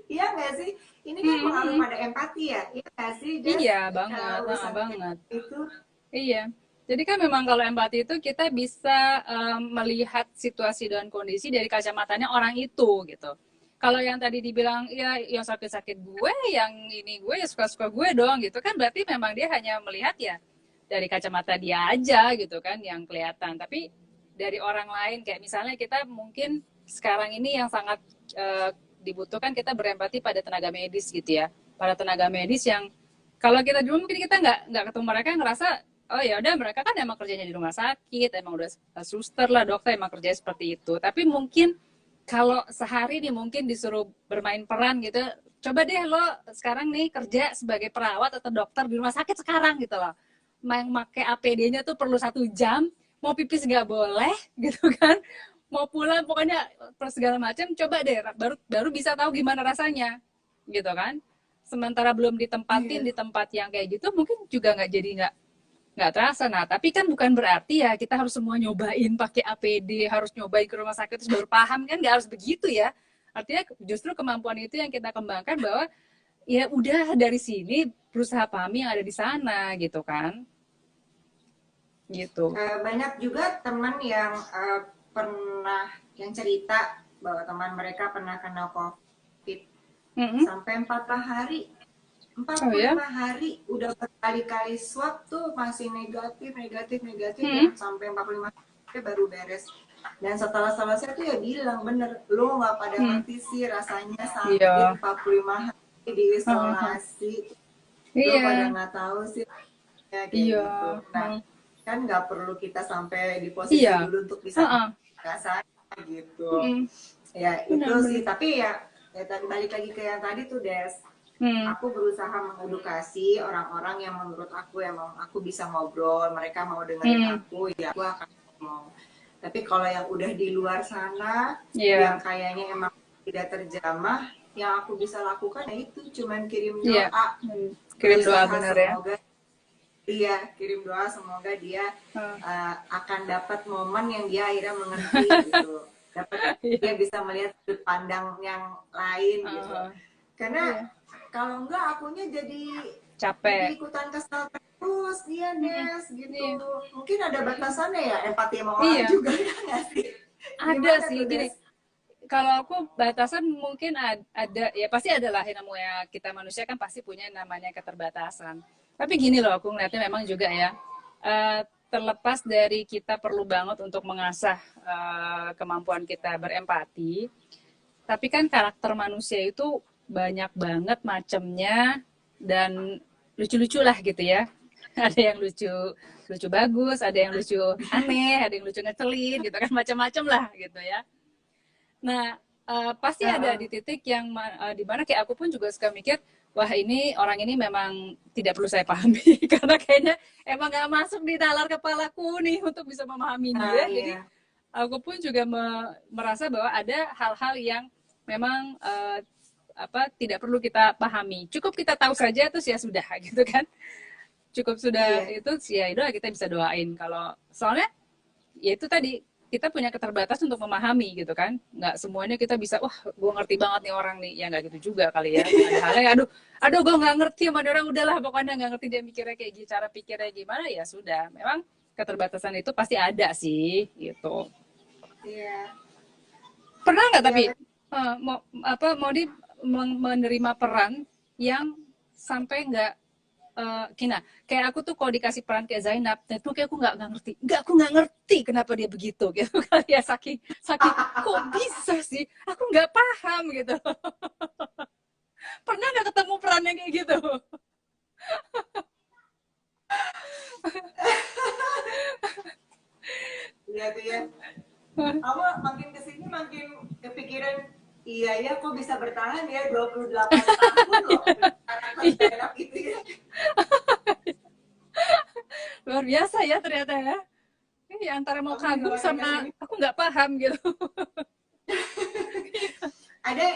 Iya nggak sih? Ini kan mengaruh pada empati ya, iya nggak sih? Iya banget. Itu. Iya. Jadi kan memang kalau empati itu kita bisa melihat situasi dan kondisi dari kacamatanya orang itu gitu. Kalau yang tadi dibilang ya yang sakit-sakit gue, yang ini gue ya suka-suka gue dong gitu kan, berarti memang dia hanya melihat ya dari kacamata dia aja gitu kan yang kelihatan. Tapi dari orang lain, kayak misalnya kita mungkin sekarang ini yang sangat dibutuhkan, kita berempati pada tenaga medis gitu ya, para tenaga medis yang kalau kita dulu mungkin kita nggak ketemu mereka, ngerasa oh ya udah mereka kan emang kerjanya di rumah sakit, emang udah suster lah, dokter, emang kerjanya seperti itu. Tapi mungkin kalau sehari nih mungkin disuruh bermain peran gitu, coba deh lo sekarang nih kerja sebagai perawat atau dokter di rumah sakit sekarang gitu loh, yang pakai APD-nya tuh perlu 1 jam, mau pipis nggak boleh gitu kan, mau pulang pokoknya segala macam, coba deh baru bisa tahu gimana rasanya gitu kan. Sementara belum ditempatin di tempat yang kayak gitu, mungkin juga nggak nggak terasa. Nah, tapi kan bukan berarti ya kita harus semua nyobain pakai APD, harus nyobain ke rumah sakit terus baru paham, kan nggak harus begitu ya. Artinya justru kemampuan itu yang kita kembangkan, bahwa ya udah dari sini berusaha pahami yang ada di sana gitu kan. Gitu. Banyak juga teman yang pernah yang cerita bahwa teman mereka pernah kena COVID sampai 40 hari. 45 hari udah berkali-kali swab tuh masih negatif ya, sampai 45 hari baru beres. Dan setelah selesai tuh ya bilang, bener, lu nggak pada ngerti sih rasanya sakit 45 hari diisolasi. Lu pada nggak tahu sih ya, kayak gitu. Nah, kan nggak perlu kita sampai di posisi dulu untuk bisa rasanya gitu. Ya itu sih, tapi ya tadi balik lagi ke yang tadi tuh, Des. Aku berusaha mengedukasi orang-orang yang menurut aku emang aku bisa ngobrol, mereka mau dengerin aku, ya aku akan ngomong. Tapi kalau yang udah di luar sana, yang kayaknya emang tidak terjamah, yang aku bisa lakukan ya itu cuman kirim doa. Kirim doa, benar ya. Iya, kirim doa semoga dia akan dapat momen yang dia akhirnya mengerti gitu. Dapat dia bisa melihat sudut pandang yang lain gitu. Karena kalau enggak akunya jadi capek, jadi ikutan kesal terus dia, Nes, gitu. Mungkin ada batasannya ya empati sama orang juga, ya nggak sih? Ada sih, gini. Kalau aku batasan mungkin ada, ya pasti ada lah, yang namanya kita manusia kan pasti punya namanya keterbatasan. Tapi gini loh, aku ngeliatnya memang juga ya, terlepas dari kita perlu banget untuk mengasah kemampuan kita berempati, tapi kan karakter manusia itu banyak banget macamnya dan lucu-lucu lah gitu ya. Ada yang lucu bagus, ada yang lucu aneh, ada yang lucu ngecelin gitu kan, macam-macam lah gitu ya. Nah, pasti ada di titik yang di mana kayak aku pun juga suka mikir, wah ini orang ini memang tidak perlu saya pahami karena kayaknya emang gak masuk di nalar kepalaku nih untuk bisa memahami dia. Jadi aku pun juga merasa bahwa ada hal-hal yang memang tidak perlu kita pahami, cukup kita tahu saja terus ya sudah gitu kan, cukup sudah itu ya udah kita bisa doain. Kalau soalnya ya itu tadi, kita punya keterbatasan untuk memahami gitu kan, nggak semuanya kita bisa, wah gue ngerti banget nih orang nih, ya nggak gitu juga kali ya. Ada halnya aduh gue nggak ngerti sama orang, udahlah pokoknya nggak ngerti dia mikirnya kayak gini, cara pikirnya gimana, ya sudah, memang keterbatasan itu pasti ada sih gitu. Pernah nggak tapi mau di menerima peran yang sampai nggak Kina, kayak aku tuh kalau dikasih peran kayak Zainab, itu kayak aku nggak ngerti kenapa dia begitu gitu kali ya, saking kok bisa sih, aku nggak paham gitu. Pernah nggak ketemu perannya kayak gitu? Iya tuh ya. Kamu makin kesini makin kepikiran, iya ya kok bisa bertahan ya 28 tahun loh karakter itu ya. Luar biasa ya ternyata ya. Ini antara mau kagum sama aku nggak paham gitu. Ada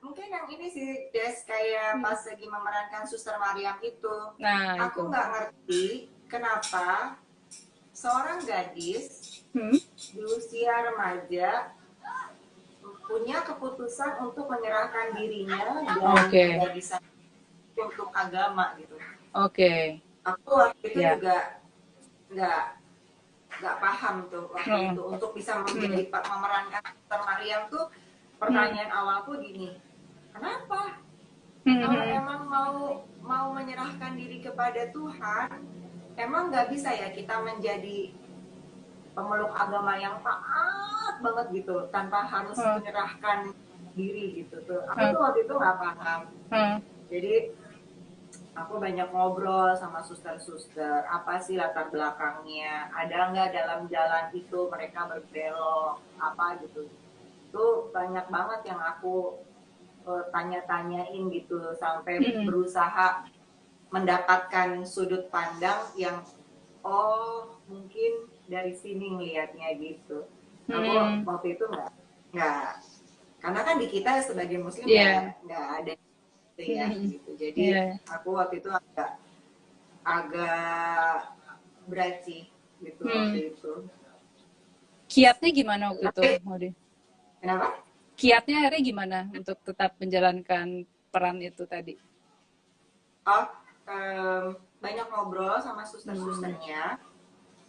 mungkin yang ini sih, Des, kayak pas lagi memerankan Suster Mariam itu, aku nggak ngerti kenapa seorang gadis di usia remaja punya keputusan untuk menyerahkan dirinya dan tidak bisa untuk agama gitu. Aku waktu itu juga nggak paham tuh waktu itu untuk bisa menjadi memerankan Suster Mariam tuh. Pertanyaan awalku gini, kenapa? Kalau emang mau menyerahkan diri kepada Tuhan, emang nggak bisa ya kita menjadi pemeluk agama yang taat banget gitu tanpa harus menyerahkan diri gitu tuh. Aku tuh waktu itu nggak paham. Jadi aku banyak ngobrol sama suster-suster, apa sih latar belakangnya, ada nggak dalam jalan itu mereka berbelok, apa gitu. Itu banyak banget yang aku tanya-tanyain gitu, sampai berusaha mendapatkan sudut pandang yang mungkin dari sini ngelihatnya gitu. Aku waktu itu nggak karena kan di kita sebagai muslim nggak ada gitu ya gitu. Jadi aku waktu itu agak berat sih gitu Hmm. waktu itu. Kiatnya gimana waktu itu, Tapi Modi? kenapa? Kiatnya akhirnya gimana untuk tetap menjalankan peran itu tadi? Oh, banyak ngobrol sama Hmm. suster-susternya,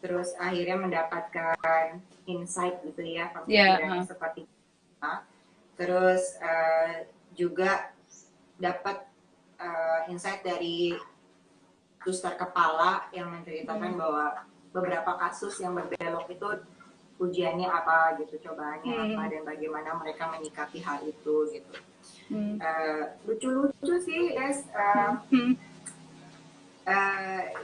terus akhirnya mendapatkan insight gitu ya, Ya, pemikirannya seperti apa. Terus juga dapat insight dari suster kepala yang menceritakan hmm. bahwa beberapa kasus yang berbelok itu ujiannya apa gitu, cobaannya apa, Hmm. dan bagaimana mereka menyikapi hal itu gitu. Hmm. Lucu-lucu sih, guys. Hmm.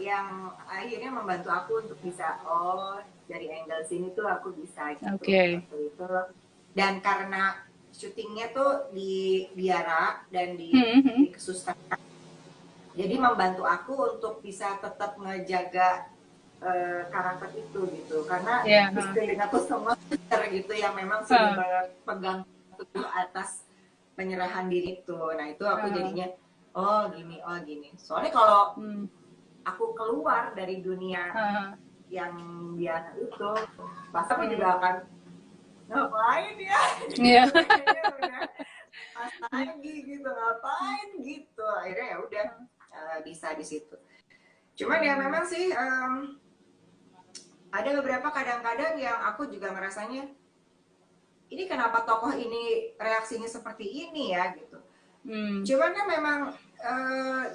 Yang akhirnya membantu aku untuk bisa, oh dari angle sini tuh aku bisa gitu Oke. waktu itu. Dan karena syutingnya tuh di biara dan Hmm. Hmm. di kesusahan, jadi membantu aku untuk bisa tetap ngejaga karakter itu gitu, karena Ya. di sekeliling aku semua suster gitu yang memang sudah Ha. berpegang teguh atas penyerahan diri itu. Nah itu aku Ha. jadinya, oh gini, oh gini. Soalnya kalau Hmm. aku keluar dari dunia Ha. yang biasa itu, pasti aku Hmm. juga akan ngapain ya Iya. gitu, kayaknya udah pas lagi gitu, ngapain gitu. Akhirnya ya udah bisa di situ. Cuman ya Hmm. memang sih ada beberapa kadang-kadang yang aku juga ngerasanya, ini kenapa tokoh ini reaksinya seperti ini ya gitu. Hmm. Cuman kan memang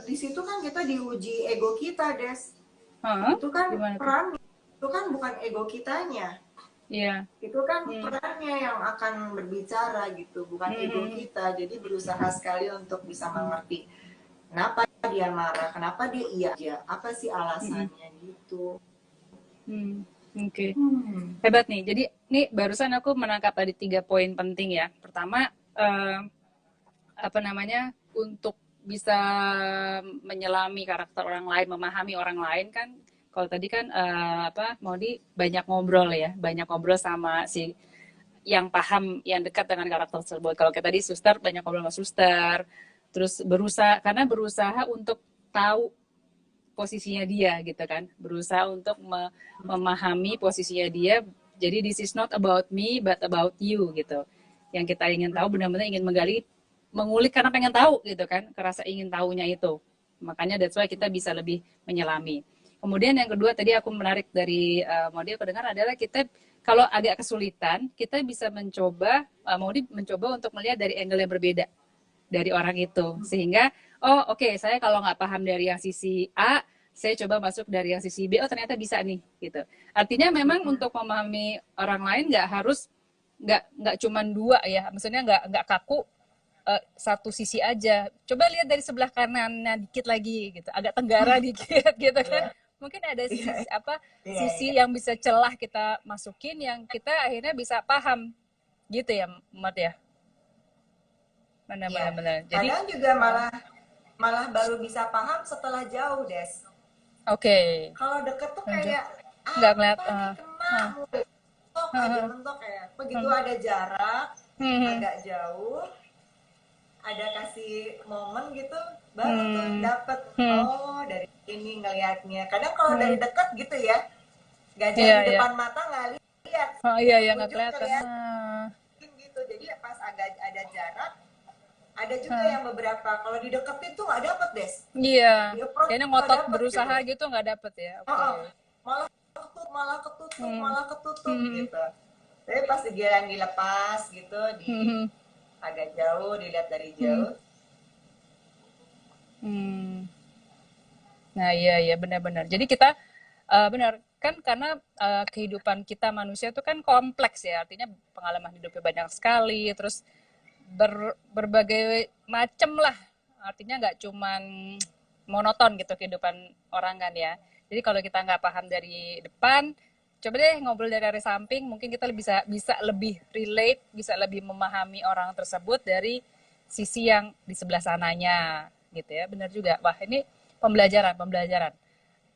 di situ kan kita diuji ego kita, Des. Ha? Itu kan Gimana tuh? peran, itu kan bukan ego kitanya. Iya. Itu kan Hmm. perannya yang akan berbicara gitu, bukan Hmm. ego Hmm. kita. Jadi berusaha sekali untuk bisa Hmm. mengerti kenapa dia marah, kenapa dia iya aja, apa sih Hmm. alasannya gitu. Hmm. Oke. Hmm. Hebat nih. Jadi nih barusan aku menangkap tadi 3 poin penting ya. Pertama, apa namanya, untuk bisa menyelami karakter orang lain, memahami orang lain kan. Kalau tadi kan apa, Modi banyak ngobrol ya, banyak ngobrol sama si yang paham, yang dekat dengan karakter tersebut. Kalau kayak tadi suster, banyak ngobrol sama suster. Terus berusaha, karena berusaha untuk tahu posisinya dia gitu kan, berusaha untuk memahami posisinya dia. Jadi this is not about me but about you gitu. Yang kita ingin tahu benar-benar ingin menggali, mengulik karena pengen tahu gitu kan, kerasa ingin tahunya itu. Makanya that's why kita bisa lebih menyelami. Kemudian yang kedua tadi aku menarik dari Modi aku dengar adalah kita kalau agak kesulitan kita bisa mencoba, Modi mencoba untuk melihat dari angle yang berbeda dari orang itu, sehingga oh oke, saya kalau nggak paham dari yang sisi A, saya coba masuk dari yang sisi B, oh ternyata bisa nih gitu. Artinya memang untuk memahami orang lain nggak cuman dua ya, maksudnya nggak kaku satu sisi aja. Coba lihat dari sebelah kanannya dikit lagi gitu, agak tenggara dikit gitu kan. Iya, Mungkin ada iya, sisi apa, iya, iya. sisi yang bisa celah kita masukin yang kita akhirnya bisa paham gitu ya, Mat ya. Mana Iya. mana mana. Jadi Kadang juga malah malah baru bisa paham setelah jauh, Des. oke, Kalau deket tuh lanjut. kayak Nggak ngeliat. apa nih, kena Hah, mulu, mentok aja hah, mentok, kayak begitu hmm, ada jarak hmm, agak jauh, ada kasih momen gitu, baru tuh hmm, dapet, hmm, oh dari ini ngelihatnya. Kadang kalau hmm. dari deket gitu ya, gajah Iya, di iya. depan mata nggak lihat, Oh iya, iya nggak ujung kelihatan. kelihatan gitu. Jadi pas agak ada jarak, ada juga Hah. yang beberapa kalau dideketin tuh nggak dapet, Des. Iya, Di approach kayaknya tuh nggak ngotot dapet gitu. berusaha gitu nggak dapet ya. Oh, Oke. oh. Malah ketutup, malah ketutup, Hmm, malah ketutup hmm, gitu. Tapi pas giliran dilepas gitu, di hmm, hmm, agak jauh, dilihat dari hmm, jauh. hmm. Nah iya, iya benar-benar. Jadi kita benar kan, karena kehidupan kita manusia itu kan kompleks ya, artinya pengalaman hidupnya banyak sekali, terus berbagai macem lah, artinya nggak cuman monoton gitu kehidupan orang kan ya. Jadi kalau kita nggak paham dari depan, coba deh ngobrol dari samping, mungkin kita bisa bisa lebih relate, bisa lebih memahami orang tersebut dari sisi yang di sebelah sananya gitu ya. Benar juga, wah ini pembelajaran pembelajaran.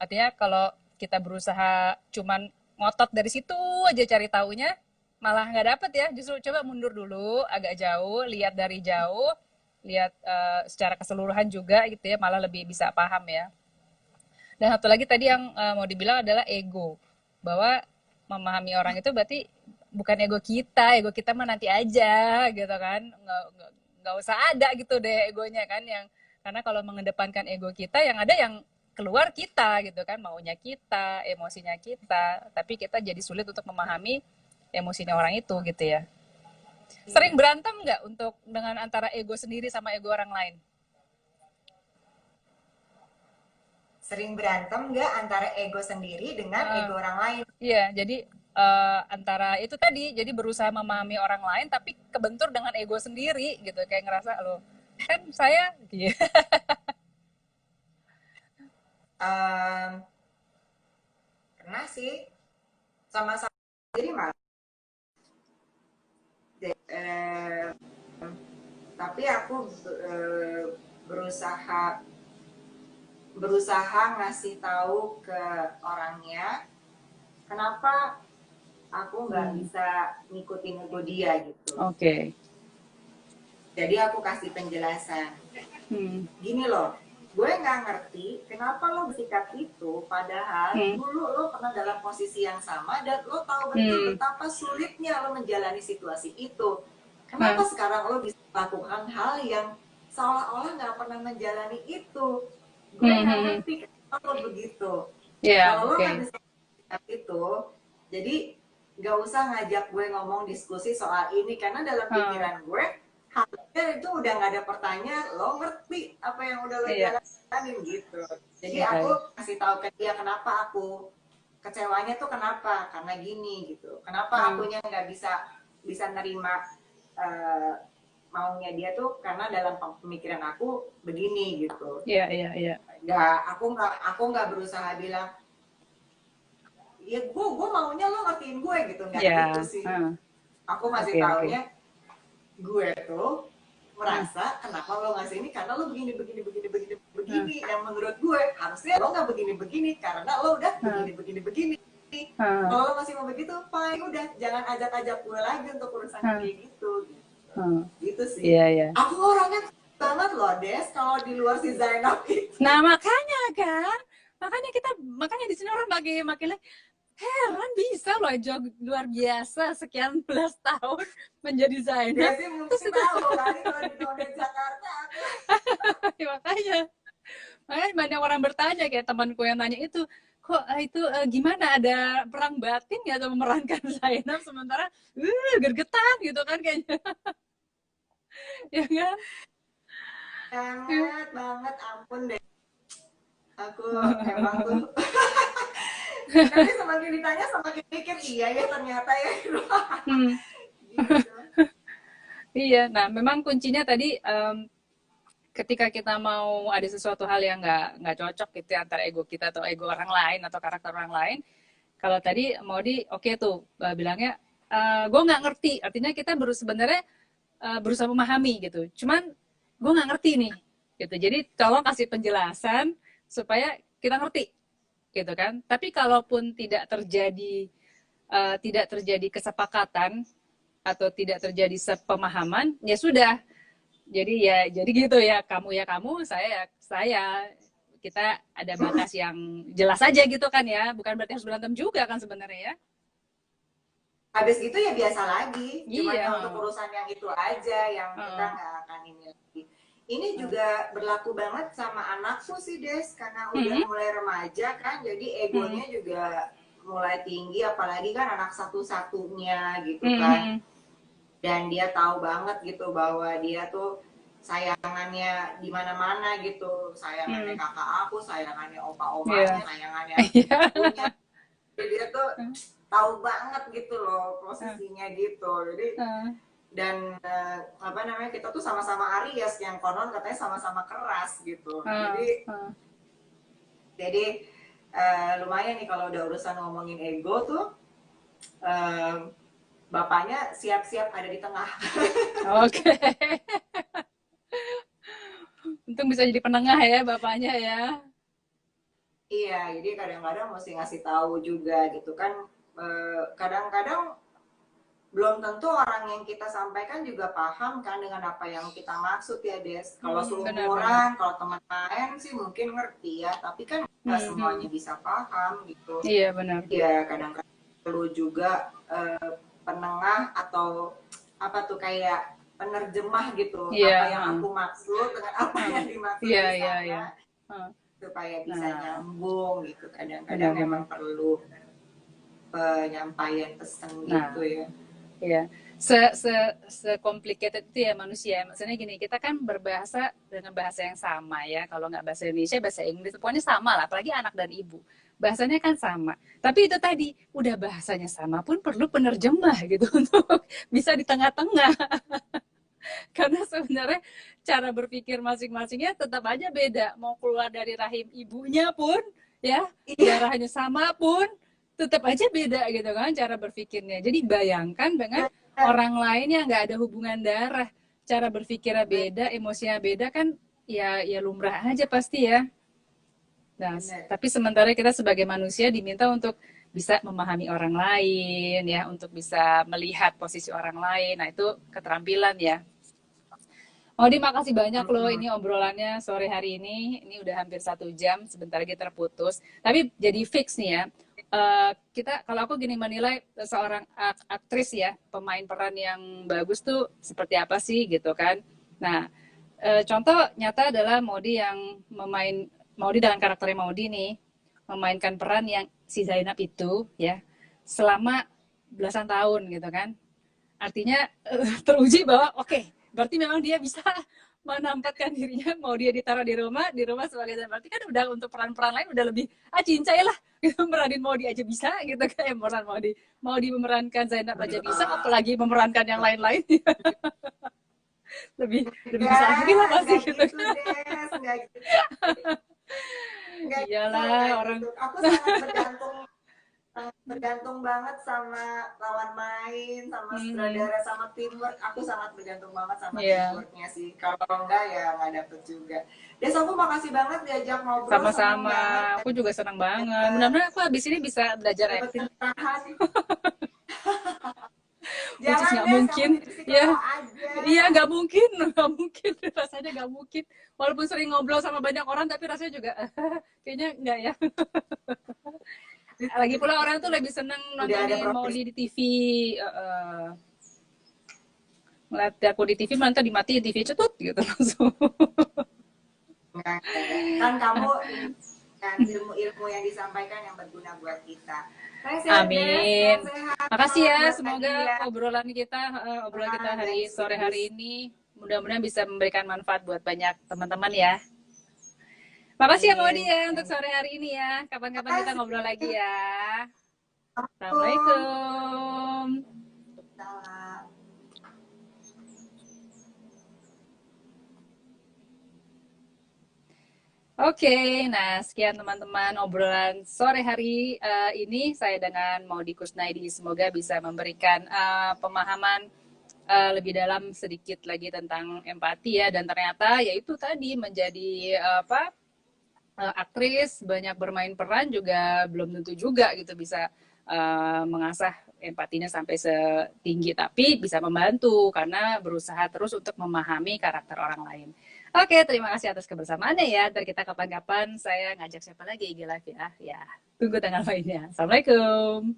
Artinya kalau kita berusaha cuman ngotot dari situ aja cari taunya, malah nggak dapet ya. Justru coba mundur dulu, agak jauh, lihat dari jauh, lihat secara keseluruhan juga gitu ya, malah lebih bisa paham ya. Dan satu lagi tadi yang mau dibilang adalah ego. Bahwa memahami orang itu berarti bukan ego kita mah nanti aja gitu kan. Nggak usah ada gitu deh egonya kan yang karena kalau mengedepankan ego kita yang ada yang keluar kita gitu kan maunya kita, emosinya kita, tapi kita jadi sulit untuk memahami emosinya orang itu gitu ya. Sering berantem nggak untuk dengan antara ego sendiri sama ego orang lain? Sering berantem nggak antara ego sendiri dengan ego orang lain? Iya, jadi antara itu tadi, jadi berusaha memahami orang lain tapi kebentur dengan ego sendiri gitu, kayak ngerasa lo kan saya, gitu. Em, Pernah sih sama-sama jadi malah. Eh, tapi aku berusaha berusaha ngasih tahu ke orangnya kenapa aku nggak bisa ngikutin ego dia gitu. Oke. Jadi aku kasih penjelasan. Gini loh, gue nggak ngerti kenapa lo bersikap itu padahal dulu lo pernah dalam posisi yang sama dan lo tahu betul betapa sulitnya lo menjalani situasi itu. Kenapa sekarang lo bisa lakukan hal yang seolah-olah nggak pernah menjalani itu? Gue nggak ngerti kenapa lo begitu. Kalau lo nggak bisa bersikap itu, jadi nggak usah ngajak gue ngomong diskusi soal ini karena dalam pikiran gue harusnya itu udah nggak ada pertanyaan, lo ngerti apa yang udah lo jalanin gitu. Jadi aku kasih tahu ke dia kenapa aku kecewanya tuh kenapa, karena gini gitu. Kenapa akunya nggak bisa nerima maunya dia tuh karena dalam pemikiran aku begini gitu. Iya. Aku nggak berusaha bilang ya gue maunya lo ngertiin gue gitu, nggak gitu sih. Aku masih taunya gue tuh merasa kenapa lo ngasih ini karena lo begini yang menurut gue harusnya lo nggak begini karena lo udah begini. Kalau lo masih mau begitu fine, udah jangan ajak gue lagi untuk urusan kayak gitu. Gitu sih. Iya. Aku orangnya banget loh Des kalau di luar si Zainab itu. Nah makanya kan makanya di sini orang makin heran bisa loh jog luar biasa sekian belas tahun menjadi Zainab. Desi mungkin tahu kali kalau di Nonet Jakarta. makanya banyak orang bertanya kayak temanku yang nanya itu kok itu gimana ada perang batin ya atau memerankan Zainab sementara gergetan gitu kan kayaknya. Ya kan? Banget ampun deh. Aku emang tuh tapi semakin ditanya semakin mikir iya ya ternyata ya. Gitu. Iya, nah memang kuncinya tadi ketika kita mau ada sesuatu hal yang nggak cocok gitu ya, antara ego kita atau ego orang lain atau karakter orang lain, kalau tadi mau oke tuh bilangnya gue nggak ngerti, artinya kita sebenarnya berusaha memahami gitu, cuman gue nggak ngerti nih gitu, jadi tolong kasih penjelasan supaya kita ngerti gitu kan. Tapi kalaupun tidak terjadi kesepakatan atau tidak terjadi sepemahaman, ya sudah. Jadi gitu ya kamu, saya. Kita ada batas yang jelas aja gitu kan ya. Bukan berarti harus berantem juga kan sebenarnya ya. Habis gitu ya biasa lagi. Cuma Iya. untuk urusan yang itu aja yang kita nggak akan ini lagi. Ini juga berlaku banget sama anakku sih Des, karena udah mulai remaja kan, jadi egonya juga mulai tinggi, apalagi kan anak satu-satunya gitu kan. Dan dia tahu banget gitu bahwa dia tuh sayangannya di mana-mana gitu, sayangannya kakak aku, sayangannya opa-opanya, sayangannya ibunya. Jadi dia tuh tahu banget gitu loh posisinya gitu. Jadi dan kita tuh sama-sama Aries yang konon katanya sama-sama keras gitu. Jadi lumayan nih kalau udah urusan ngomongin ego tuh bapaknya siap-siap ada di tengah. Oke. Untung bisa jadi penengah ya bapaknya ya. Iya, jadi kadang-kadang mesti ngasih tahu juga gitu kan. Kadang-kadang belum tentu orang yang kita sampaikan juga paham kan dengan apa yang kita maksud ya Des. Kalau seumuran, kalau teman main sih mungkin ngerti ya, tapi kan nggak semuanya bisa paham gitu. Iya benar. Ya kadang-kadang perlu juga penengah atau apa tuh kayak penerjemah gitu, apa yang aku maksud dengan apa yang dimaksud di sana, supaya bisa nyambung gitu. Kadang-kadang memang perlu penyampaian pesan gitu ya. Iya, complicated itu ya manusia. Maksudnya gini, kita kan berbahasa dengan bahasa yang sama ya. Kalau nggak bahasa Indonesia, bahasa Inggris, pokoknya sama lah. Apalagi anak dan ibu, bahasanya kan sama. Tapi itu tadi, udah bahasanya sama pun perlu penerjemah gitu untuk bisa di tengah-tengah. Karena sebenarnya cara berpikir masing-masingnya tetap aja beda. Mau keluar dari rahim ibunya pun, ya, darahnya sama pun, tetap aja beda gitu kan cara berpikirnya. Jadi bayangkan dengan orang lain yang nggak ada hubungan darah, cara berpikirnya beda, emosinya beda kan, ya lumrah aja pasti ya. Nah, tapi sementara kita sebagai manusia diminta untuk bisa memahami orang lain ya, untuk bisa melihat posisi orang lain. Nah, itu keterampilan ya. Odi, makasih banyak loh ini obrolannya sore hari ini. Ini udah hampir 1 jam, sebentar lagi terputus. Tapi jadi fix nih ya. Kita, kalau aku gini menilai seorang aktris ya, pemain peran yang bagus tuh seperti apa sih gitu kan. Nah, contoh nyata adalah Maudy yang Maudy dengan karakternya Maudy nih, memainkan peran yang si Zainab itu ya, selama belasan tahun gitu kan. Artinya teruji bahwa oke, berarti memang dia bisa menampakkan dirinya, mau dia ditaruh di rumah sebagai Zainab, berarti kan udah untuk peran-peran lain udah lebih cincai lah gitu, meranin Maudy aja bisa gitu kayak peran Maudy memerankan Zainab aja bisa, apalagi memerankan yang lain-lain. lebih bisa lagi lah pasti gitu. Iyalah orang gitu. Aku sangat bergantung banget sama lawan main, sama sutradara, sama teamwork. Aku sangat bergantung banget sama teamworknya sih. Kalau enggak ya nggak dapet juga. Des, aku makasih banget diajak ngobrol. Sama-sama, aku juga senang banget. Mudah-mudahan aku habis ini bisa belajar acting. Jangan nggak mungkin ya, iya nggak mungkin rasanya nggak mungkin. Walaupun sering ngobrol sama banyak orang, tapi rasanya juga kayaknya nggak ya. Lagi pula orang tuh lebih seneng nontonin Maudy di TV. Ngeliat aku di TV, nanti dimatiin TV cetut gitu langsung. Kan kamu kan ilmu-ilmu yang disampaikan yang berguna buat kita. Amin. Makasih ya, semoga obrolan kita sore hari ini mudah-mudahan bisa memberikan manfaat buat banyak teman-teman ya. Makasih ya Maudy ya untuk sore hari ini ya. Kapan-kapan kita ngobrol lagi ya. Assalamualaikum. Oke, nah sekian teman-teman obrolan sore hari ini saya dengan Maudy Kusnaidi. Semoga bisa memberikan pemahaman lebih dalam sedikit lagi tentang empati ya, dan ternyata yaitu tadi menjadi aktris, banyak bermain peran juga belum tentu juga gitu bisa mengasah empatinya sampai setinggi, tapi bisa membantu karena berusaha terus untuk memahami karakter orang lain. Oke, terima kasih atas kebersamaannya ya. Ntar kita kapan-kapan saya ngajak siapa lagi IG Live ya. Ya, tunggu tanggal mainnya. Assalamualaikum.